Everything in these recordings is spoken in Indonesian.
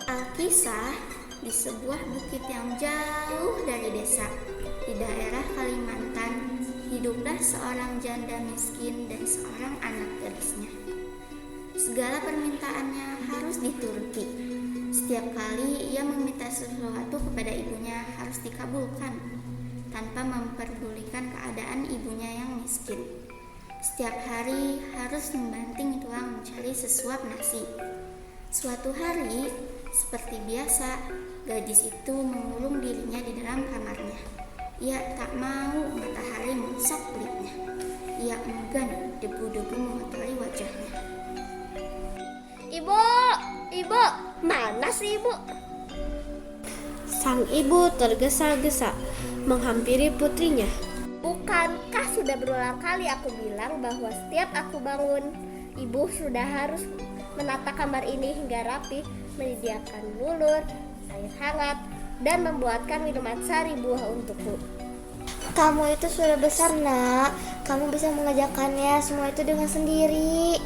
Alkisah, di sebuah bukit yang jauh dari desa, di daerah Kalimantan, hiduplah seorang janda miskin dan seorang anak gadisnya. Segala permintaannya harus dituruti. Setiap kali ia meminta sesuatu kepada ibunya harus dikabulkan, tanpa memperdulikan keadaan ibunya yang miskin. Setiap hari harus membanting tulang mencari sesuap nasi. Suatu hari, seperti biasa, gadis itu mengurung dirinya di dalam kamarnya. Ia tak mau matahari merusak kulitnya. Ia enggan debu-debu mengotori wajahnya. Ibu, mana sih ibu? Sang ibu tergesa-gesa menghampiri putrinya. Bukankah sudah berulang kali aku bilang bahwa setiap aku bangun, ibu sudah harus menata kamar ini hingga rapi, menyediakan bulur, air hangat, dan membuatkan minuman sari buah untukku. Kamu itu sudah besar, Nak. Kamu bisa mengerjakannya semua itu dengan sendiri.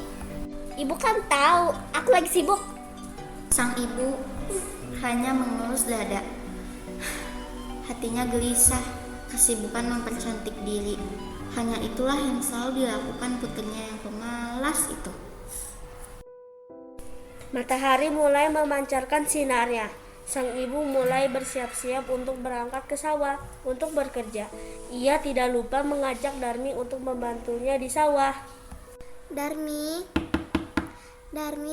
Ibu kan tahu, aku lagi sibuk. Sang ibu hanya mengelus dada. Hatinya gelisah, kesibukan mempercantik diri. Hanya itulah yang selalu dilakukan putrinya yang pemalas itu. Matahari mulai memancarkan sinarnya. Sang ibu mulai bersiap-siap untuk berangkat ke sawah untuk bekerja. Ia tidak lupa mengajak Darmi untuk membantunya di sawah. Darmi,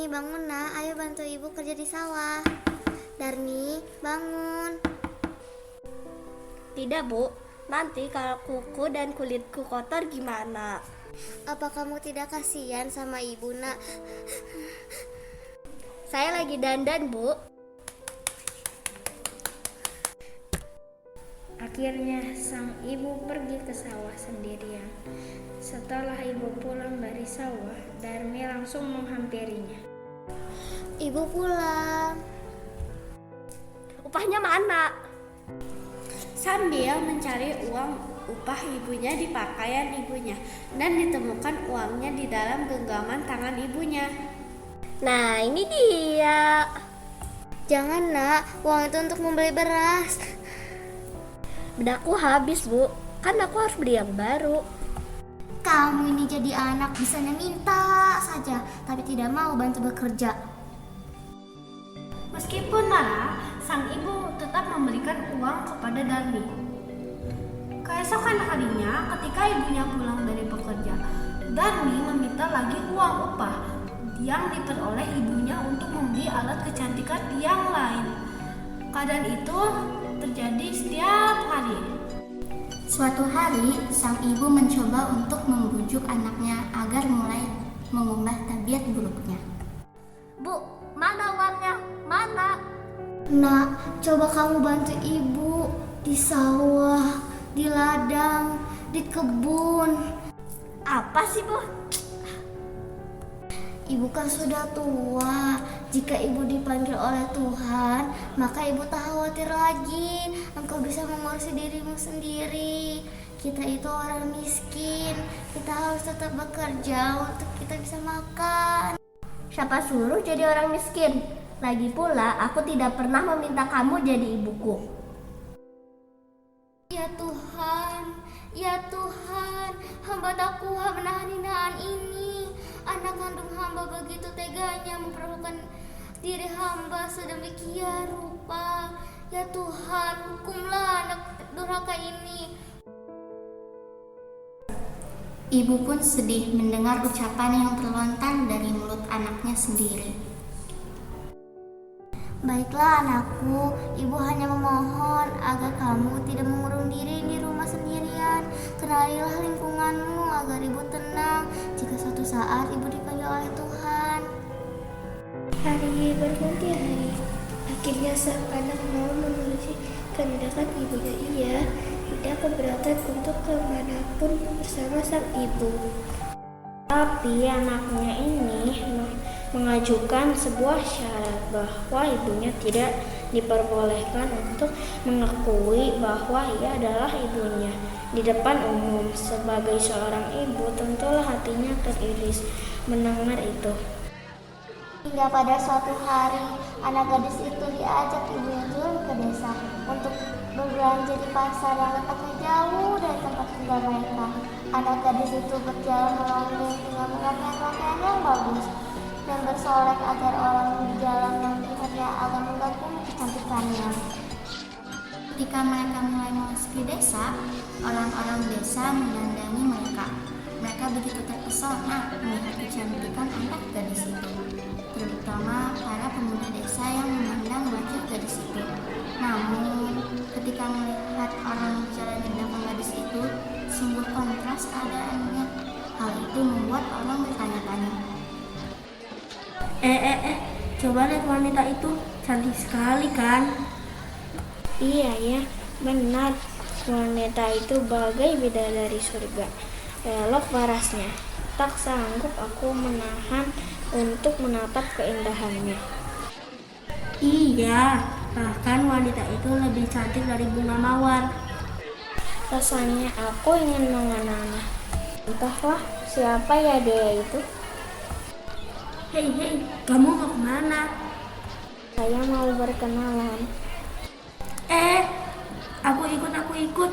bangun, Nak. Ayo bantu ibu kerja di sawah. Darmi, bangun. Tidak bu, nanti kalau kuku dan kulitku kotor gimana? Apa kamu tidak kasihan sama ibu, Nak? Saya lagi dandan bu. Akhirnya sang ibu pergi ke sawah sendirian. Setelah ibu pulang dari sawah, Darmi langsung menghampirinya. Ibu pulang. Upahnya mana? Sambil mencari uang upah ibunya di pakaian ibunya dan ditemukan uangnya di dalam genggaman tangan ibunya. Nah ini dia. Jangan, Nak. Uang itu untuk membeli beras. Bedakku habis bu, kan aku harus beli yang baru. Kamu ini jadi anak bisanya minta saja, tapi tidak mau bantu bekerja. Meskipun marah, sang ibu tetap memberikan uang kepada Darmi. Keesokan harinya, ketika ibunya pulang dari bekerja, Darmi meminta lagi uang upah yang diperoleh ibunya untuk membeli alat kecantikan yang lain. Keadaan itu terjadi setiap hari. Suatu hari, sang ibu mencoba untuk membujuk anaknya agar mulai mengubah tabiat buruknya. Bu, mana uangnya? Mana? Nak, coba kamu bantu ibu di sawah, di ladang, di kebun. Apa sih bu? Ibu kan sudah tua. Jika ibu dipanggil oleh Tuhan, maka ibu tak khawatir lagi. Engkau bisa mengurusi dirimu sendiri. Kita itu orang miskin. Kita harus tetap bekerja untuk kita bisa makan. Siapa suruh jadi orang miskin? Lagi pula, aku tidak pernah meminta kamu jadi ibuku. Ya Tuhan, hamba tak kuat menahan hinaan ini. Anak kandung hamba begitu teganya memperlakukan diri hamba sedemikian rupa. Ya Tuhan, hukumlah anak durhaka ini. Ibu pun sedih mendengar ucapan yang terlontar dari mulut anaknya sendiri. Baiklah anakku, ibu hanya memohon agar kamu tidak mengurung diri di rumah sendirian. Kenalilah lingkunganmu agar ibu tenang jika suatu saat ibu dipanggil oleh Tuhan. Hari berganti hari. Akhirnya sang anak mau menerusi kehendak ibunya. Ia tidak keberatan untuk kemanapun bersama sang ibu. Tapi anaknya ini mengajukan sebuah syarat bahwa ibunya tidak diperbolehkan untuk mengakui bahwa ia adalah ibunya di depan umum. Sebagai seorang ibu, tentulah hatinya teriris mendengar itu. Hingga pada suatu hari, anak gadis itu diajak ibunya turun ke desa untuk berbelanja di pasar yang letaknya jauh dari tempat tinggal mereka. Anak gadis itu berjalan melangkah dengan mengenakan pakaian yang bagus dan bersolek agar orang di jalan yang melihatnya agak mengagumi kecantikannya. Ketika mereka mulai memasuki desa, orang-orang desa mendandani mereka. Mereka begitu terpesona melihat kecantikan anak gadis itu, terutama para pemuda desa yang memandang wajah gadis itu. Namun, ketika melihat orang berjalan di belakang gadis itu, sungguh kontras keadaannya. Hal itu membuat orang bertanya-tanya. Coba lihat wanita itu, cantik sekali kan? Iya ya, benar. Wanita itu bagai bidadari surga. Elok parasnya. Tak sanggup aku menahan untuk menatap keindahannya. Iya, bahkan wanita itu lebih cantik dari bunga mawar. Rasanya aku ingin mengenalnya. Entahlah siapa ya dia itu. Hei, kamu mau kemana? Saya mau berkenalan. Aku ikut.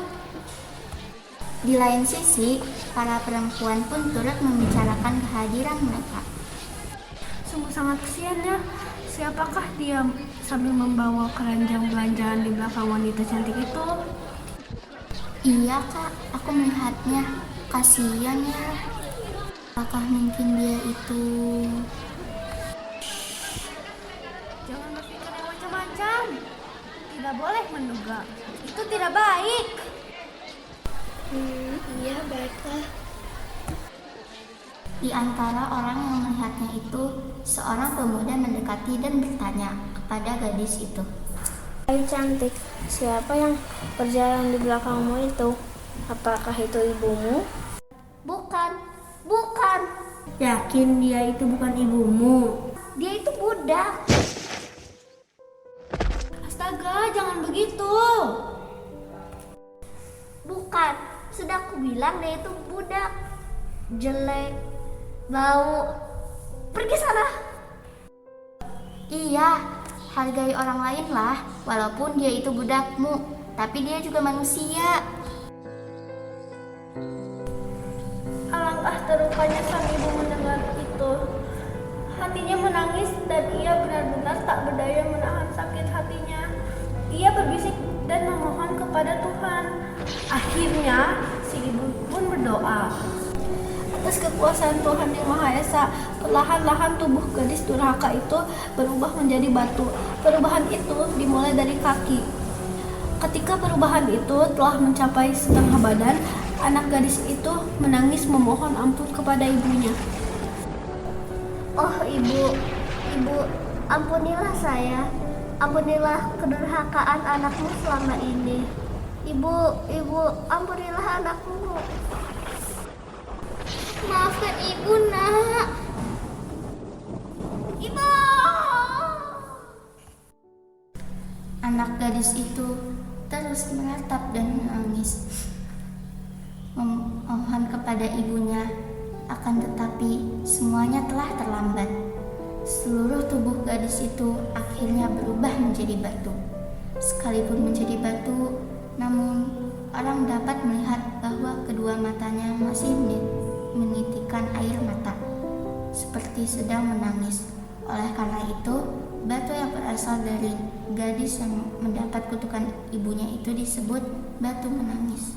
Di lain sisi, para perempuan pun turut membicarakan kehadiran mereka. Sungguh sangat kesian ya. Siapakah dia sambil membawa keranjang belanjaan di belakang wanita cantik itu? Iya kak, aku melihatnya. Kasian ya. Apakah mungkin dia itu... Jangan berpikir yang macam-macam. Tidak boleh menduga. Itu tidak baik. Iya baiklah. Di antara orang yang melihatnya itu, seorang pemuda mendekati dan bertanya kepada gadis itu. Hai cantik, siapa yang berjalan di belakangmu itu? Apakah itu ibumu? Bukan. Yakin dia itu bukan ibumu? Dia itu budak. Astaga, jangan begitu. Bukan. Sudah aku bilang dia itu budak. Jelek. Bau. Pergi sana. Iya, hargai orang lain lah, walaupun dia itu budakmu, tapi dia juga manusia. Alangkah terlukanya sang ibu mendengar itu. Hatinya menangis dan ia benar-benar tak berdaya menahan sakit hatinya. Ia berbisik dan memohon kepada Tuhan. Akhirnya si ibu pun berdoa. Atas kekuasaan Tuhan yang Maha Esa, perlahan-lahan tubuh gadis durhaka itu berubah menjadi batu. Perubahan itu dimulai dari kaki. Ketika perubahan itu telah mencapai setengah badan, anak gadis itu menangis memohon ampun kepada ibunya. Oh ibu, ampunilah saya. Ampunilah kedurhakaan anakmu selama ini. Ibu, ampunilah anakmu. Maafkan ibu, nak. Ibu! Anak gadis itu terus meratap dan menangis, memohon kepada ibunya. Akan tetapi semuanya telah terlambat. Seluruh tubuh gadis itu akhirnya berubah menjadi batu. Sekalipun menjadi batu, namun orang dapat melihat bahwa kedua matanya masih menitikkan air mata, seperti sedang menangis. Oleh karena itu, batu yang berasal dari gadis yang mendapat kutukan ibunya itu disebut batu menangis.